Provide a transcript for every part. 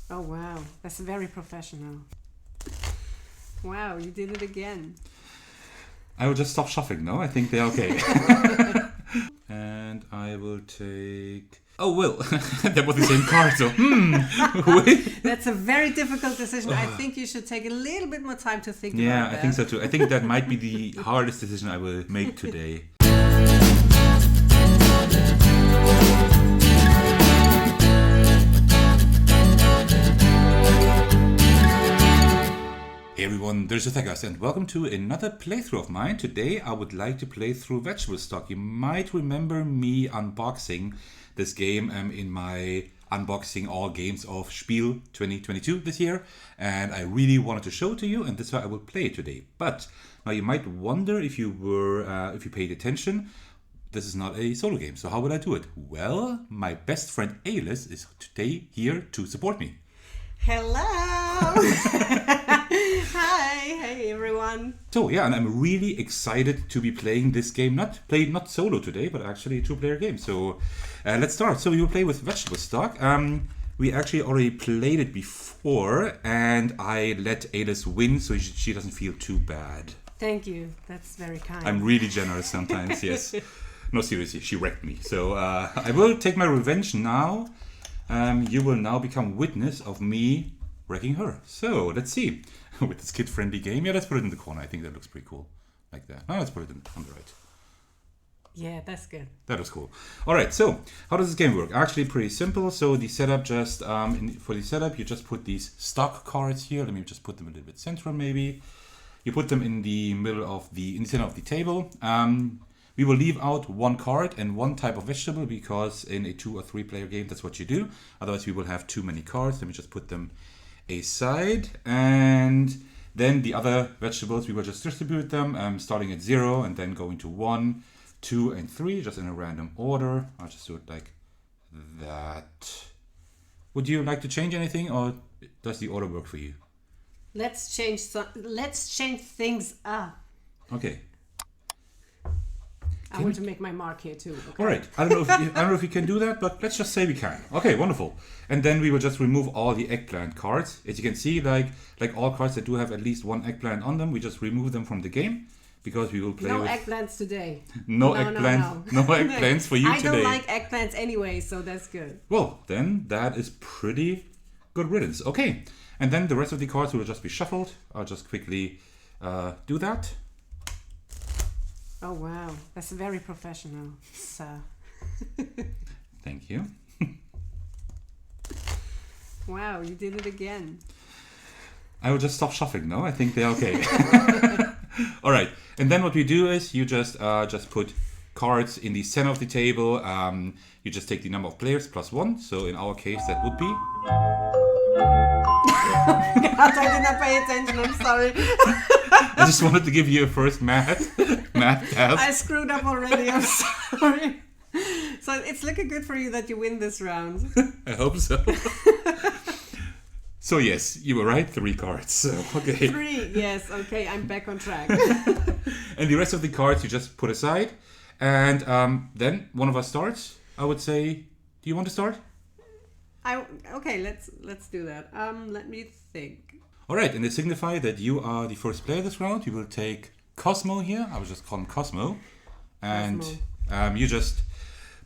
Oh wow, that's very professional. Wow, you did it again. I will just stop shuffling now. I think they're okay. And I will take... Oh, well, that was the same card, so... Wait. That's a very difficult decision. I think you should take a little bit more time to think about that. Yeah, I think so too. I think that might be the hardest decision I will make today. Hey everyone, there's Athegas and welcome to another playthrough of mine. Today I would like to play through Vegetable Stock. You might remember me unboxing this game in my unboxing all games of Spiel 2022 this year, and I really wanted to show it to you, and that's why I will play it today. But now you might wonder if you paid attention, this is not a solo game, so how will I do it? Well, my best friend Ailas is today here to support me. Hello! Hi, hey everyone. So yeah, and I'm really excited to be playing this game. Not solo today, but actually a two-player game. So let's start. So we will play with Vegetable Stock. We actually already played it before, and I let Ailas win, so she doesn't feel too bad. Thank you. That's very kind. I'm really generous sometimes. Yes. No, seriously, she wrecked me. So I will take my revenge now. You will now become witness of me wrecking her. So let's see. With this kid-friendly game. Yeah, let's put it in the corner. I think that looks pretty cool. Like that. No, let's put it on the right. Yeah, that's good. That looks cool. Alright, so how does this game work? Actually pretty simple. So the setup just, for the setup, you just put these stock cards here. Let me just put them a little bit central maybe. You put them in the middle of in the center of the table. We will leave out one card and one type of vegetable because in a 2 or 3 player game, that's what you do. Otherwise, we will have too many cards. Let me just put them aside, and then the other vegetables we will just distribute them starting at 0 and then going to 1, 2 and 3 just in a random order. I'll just do it like that. Would you like to change anything, or does the order work for you? Let's change things up. Okay. I want to make my mark here too. Okay? All right. I don't know if we can do that, but let's just say we can. Okay, wonderful. And then we will just remove all the eggplant cards. As you can see, like all cards that do have at least one eggplant on them, we just remove them from the game because we will play no with... eggplants today. No eggplants for you today. I don't like eggplants anyway, so that's good. Well, then that is pretty good riddance. Okay. And then the rest of the cards will just be shuffled. I'll just quickly do that. Oh wow, that's very professional, sir. Thank you. Wow, you did it again. I will just stop shuffling now. I think they're okay. All right, and then what we do is you just put cards in the center of the table. You just take the number of players plus 1. So in our case, that would be. God, I did not pay attention. I'm sorry. I just wanted to give you a first math task. I screwed up already. I'm sorry. So it's looking good for you that you win this round. I hope so. So yes, you were right. 3 cards. So, okay. 3. Yes. Okay. I'm back on track. And the rest of the cards you just put aside, and then one of us starts. I would say, do you want to start? Okay. Let's do that. Let me think. All right, and it signifies that you are the first player this round. You will take Cosmo here. I will just call him Cosmo. And you just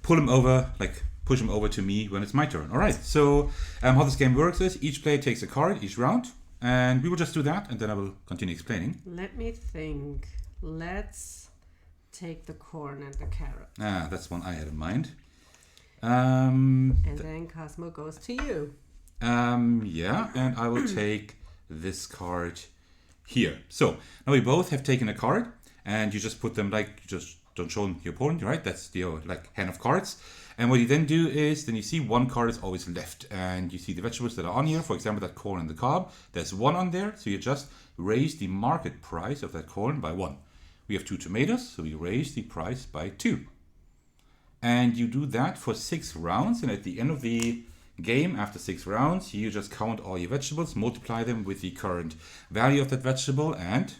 push him over to me when it's my turn. All right, so how this game works is each player takes a card each round. And we will just do that, and then I will continue explaining. Let me think. Let's take the corn and the carrot. That's one I had in mind. And then Cosmo goes to you. Yeah, and I will take this card here. So now we both have taken a card, and you just put them you just don't show them your opponent, right? That's the hand of cards. And what you then do is then you see one card is always left, and you see the vegetables that are on here. For example, that corn and the cob. There's 1 on there, so you just raise the market price of that corn by 1. We have 2 tomatoes, so we raise the price by 2. And you do that for 6 rounds, and at the end of the game, after 6 rounds, you just count all your vegetables, multiply them with the current value of that vegetable, and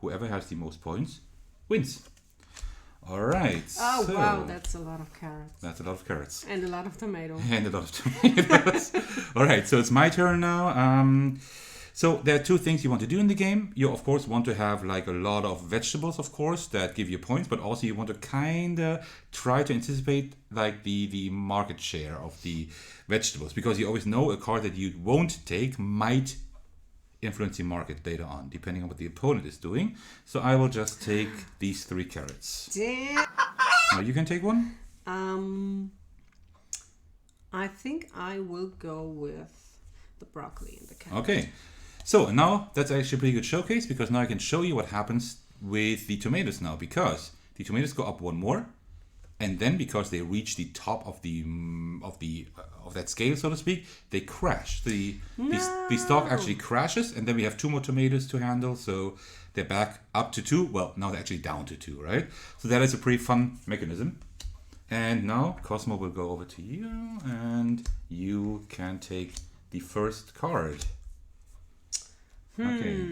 whoever has the most points wins. All right. Oh, so wow, that's a lot of carrots. that's a lot of carrots. And a lot of tomato. And a lot of tomatoes. All right, so it's my turn now. So there are two things you want to do in the game. You, of course, want to have like a lot of vegetables, of course, that give you points, but also you want to kind of try to anticipate like the market share of the vegetables, because you always know a card that you won't take might influence the market later on, depending on what the opponent is doing. So I will just take these 3 carrots. Damn. Now you can take one. I think I will go with the broccoli and the carrot. Okay. So now that's actually a pretty good showcase, because now I can show you what happens with the tomatoes now, because the tomatoes go up 1 more, and then because they reach the top of that scale, so to speak, they crash. The stock actually crashes, and then we have 2 more tomatoes to handle, so they're back up to 2. Well, now they're actually down to 2, right? So that is a pretty fun mechanism. And now Cosmo will go over to you, and you can take the first card. Okay.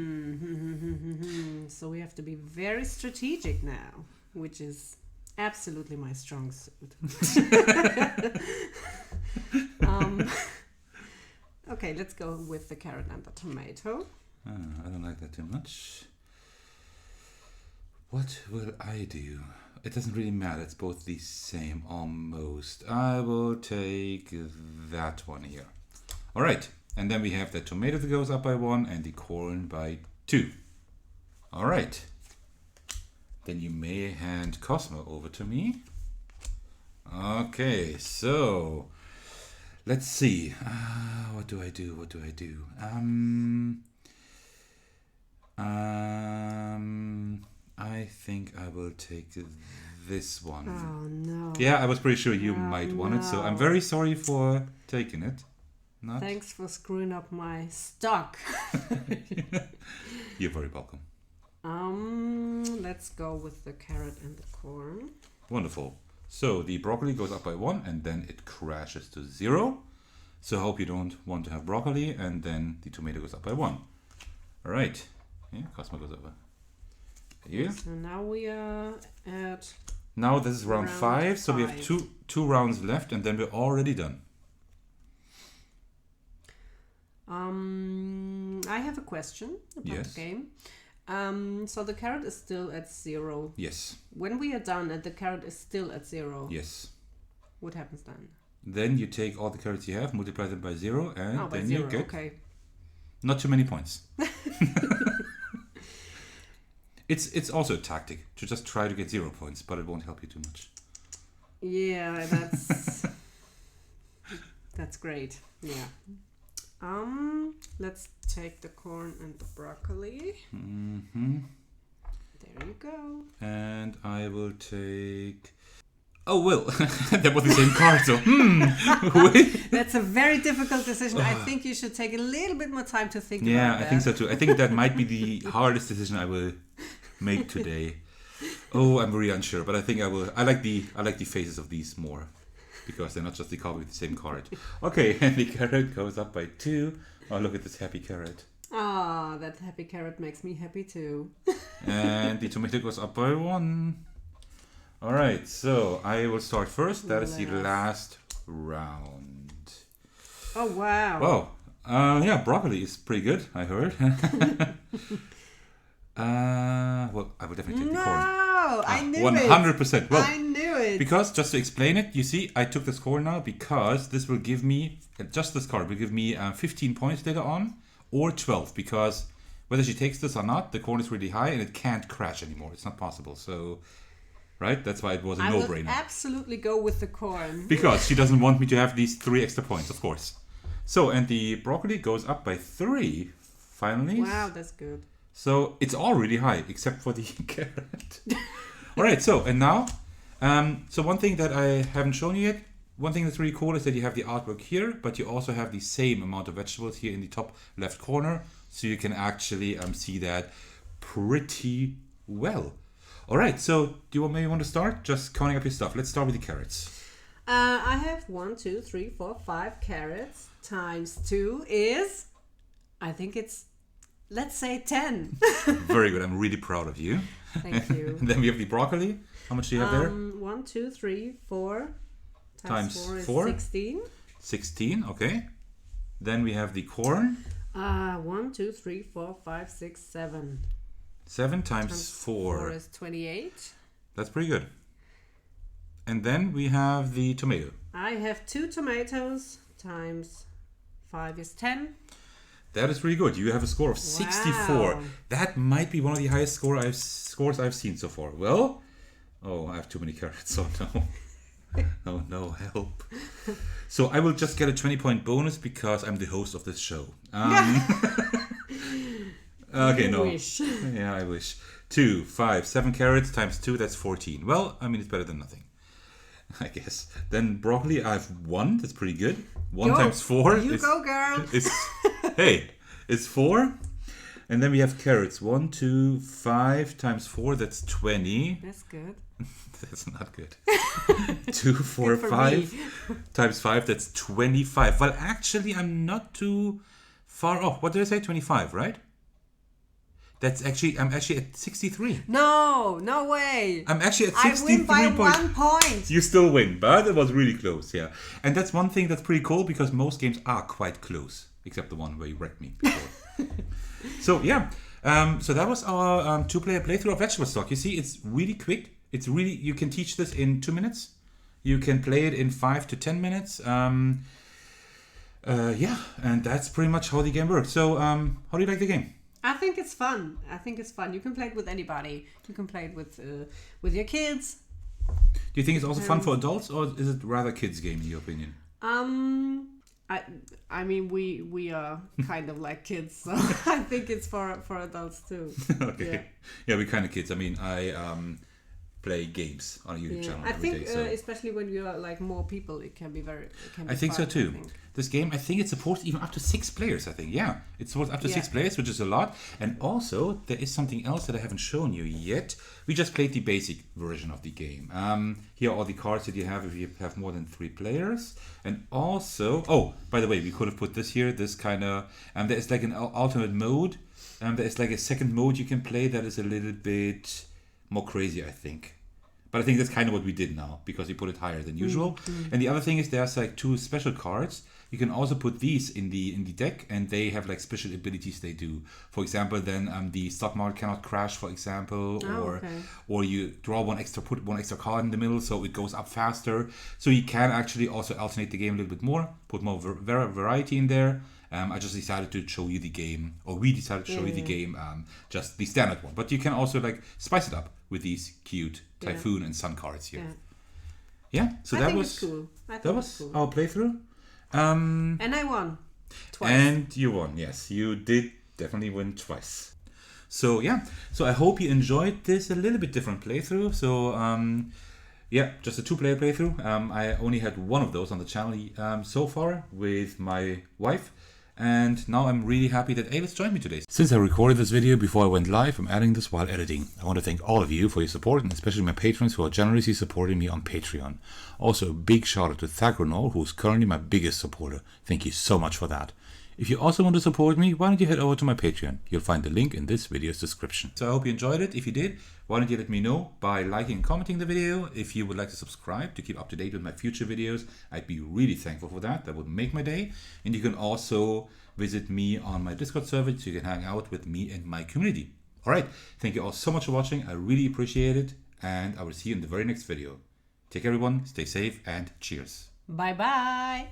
So we have to be very strategic now, which is absolutely my strong suit. Okay, let's go with the carrot and the tomato. I don't like that too much. What will I do? It doesn't really matter. It's both the same almost. I will take that one here. All right. And then we have the tomato that goes up by 1 and the corn by 2. All right. Then you may hand Cosmo over to me. Okay, so let's see. What do I do? What do I do? I think I will take this one. Oh no. Yeah, I was pretty sure you might want it, so I'm very sorry for taking it. Not? Thanks for screwing up my stock. You're very welcome. Let's go with the carrot and the corn. Wonderful. So the broccoli goes up by 1 and then it crashes to 0. So I hope you don't want to have broccoli, and then the tomato goes up by 1. All right. Yeah, Cosmo goes over. Here. So now we are at... Now this is round 5, so we have two rounds left, and then we're already done. I have a question about the game. So the carrot is still at 0. Yes. When we are done and the carrot is still at 0. Yes. What happens then? Then you take all the carrots you have, multiply them by 0, and then you get not too many points. It's also a tactic to just try to get 0 points, but it won't help you too much. Yeah, that's great. Yeah. Let's take the corn and the broccoli. Mm-hmm. There you go. And I will take... Oh, well, that was the same card, so... Wait. That's a very difficult decision. I think you should take a little bit more time to think about that. Yeah, I think so too. I think that might be the hardest decision I will make today. Oh, I'm very unsure, but I think I will. I like the faces of these more, because they're not just the copy with the same card. Okay, and the carrot goes up by 2. Oh, look at this happy carrot. Ah, that happy carrot makes me happy too. And the tomato goes up by 1. All right, so I will start first. That is the last round. Oh, wow. Wow. Yeah, broccoli is pretty good, I heard. Well, I would definitely take the corn. No, I knew 100%. Well, I knew it. Because, just to explain it, you see, I took this corn now because this will give me, just this card will give me 15 points later on, or 12, because whether she takes this or not, the corn is really high and it can't crash anymore. It's not possible. So, right? That's why it was a no-brainer. I would absolutely go with the corn. Because she doesn't want me to have these 3 extra points, of course. So, and the broccoli goes up by 3, finally. Wow, that's good. So, it's all really high, except for the carrot. All right, so, and now, so one thing that I haven't shown you yet, one thing that's really cool is that you have the artwork here, but you also have the same amount of vegetables here in the top left corner, so you can actually see that pretty well. All right, so do you maybe want to start just counting up your stuff? Let's start with the carrots. I have 1, 2, 3, 4, 5 carrots times 2 is, I think it's let's say 10. Very good. I'm really proud of you. Thank you. And then we have the broccoli. How much do you have there? 1, 2, 3, 4 Times 4 is 4? 16. 16, okay. Then we have the corn. 1, 2, 3, 4, 5, 6, 7. 7 times 4. 4 is 28. That's pretty good. And then we have the tomato. I have 2 tomatoes times 5 is 10. That is really good. You have a score of 64. Wow. That might be one of the highest scores I've seen so far. Well, oh, I have too many carrots, so no. Oh no, help. So I will just get a 20-point bonus because I'm the host of this show. Okay, no. Wish. Yeah, I wish. 2, 5, 7 carrots times 2, that's 14. Well, I mean, it's better than nothing, I guess. Then broccoli, I have 1. That's pretty good. 1 times 4. You go, girl. Hey, it's 4. And then we have carrots. 1, 2, 5 times 4, that's 20. That's good. That's not good. 2, 4, Good for 5 times 5, that's 25. Well, actually, I'm not too far off. What did I say? 25, right? I'm actually at 63. No way. I'm actually at 63 I win by points. 1 point. You still win, but it was really close, yeah. And that's one thing that's pretty cool because most games are quite close, except the one where you wrecked me before. So yeah, so that was our 2-player playthrough of Vegetable Stock. You see, it's really quick. It's really, you can teach this in 2 minutes. You can play it in 5 to 10 minutes. Yeah, and that's pretty much how the game works. So how do you like the game? I think it's fun. You can play it with anybody. You can play it with your kids. Do you think it's also fun for adults, or is it rather kids' game in your opinion? I mean we are kind of like kids, so I think it's for adults too. Okay. Yeah, we're kind of kids. I mean, I play games on a YouTube channel every day. So Especially when you are like more people, it can be very. I think so too. This game, I think it supports even up to 6 players. I think, yeah, it supports up to 6 players, which is a lot. And also, there is something else that I haven't shown you yet. We just played the basic version of the game. Here are all the cards that you have if you have more than 3 players. And also, oh, by the way, we could have put this here. This kind of, there is like an alternate mode. There is like a second mode you can play that is a little bit more crazy, I think. But I think that's kind of what we did now because we put it higher than usual. Mm-hmm. And the other thing is there's like 2 special cards. You can also put these in the deck, and they have like special abilities they do. For example, then the stock market cannot crash, for example, or you put one extra card in the middle, so it goes up faster. So you can actually also alternate the game a little bit more, put more variety in there. I just decided to show you the game, or we decided to show you the game, just the standard one. But you can also like spice it up with these cute Typhoon and Sun cards here. Yeah, so that was cool. Our playthrough. And I won twice. And you won, yes. You did definitely win twice. So yeah, so I hope you enjoyed this a little bit different playthrough. So yeah, just a 2-player playthrough. I only had one of those on the channel so far with my wife. And now I'm really happy that Ailas joined me today. Since I recorded this video before I went live, I'm adding this while editing. I want to thank all of you for your support, and especially my patrons who are generously supporting me on Patreon. Also, a big shout out to Thagronol, who is currently my biggest supporter. Thank you so much for that. If you also want to support me, why don't you head over to my Patreon? You'll find the link in this video's description. So I hope you enjoyed it. If you did, why don't you let me know by liking and commenting the video. If you would like to subscribe to keep up to date with my future videos, I'd be really thankful for that. That would make my day. And you can also visit me on my Discord server so you can hang out with me and my community. All right. Thank you all so much for watching. I really appreciate it. And I will see you in the very next video. Take care, everyone. Stay safe and cheers. Bye-bye.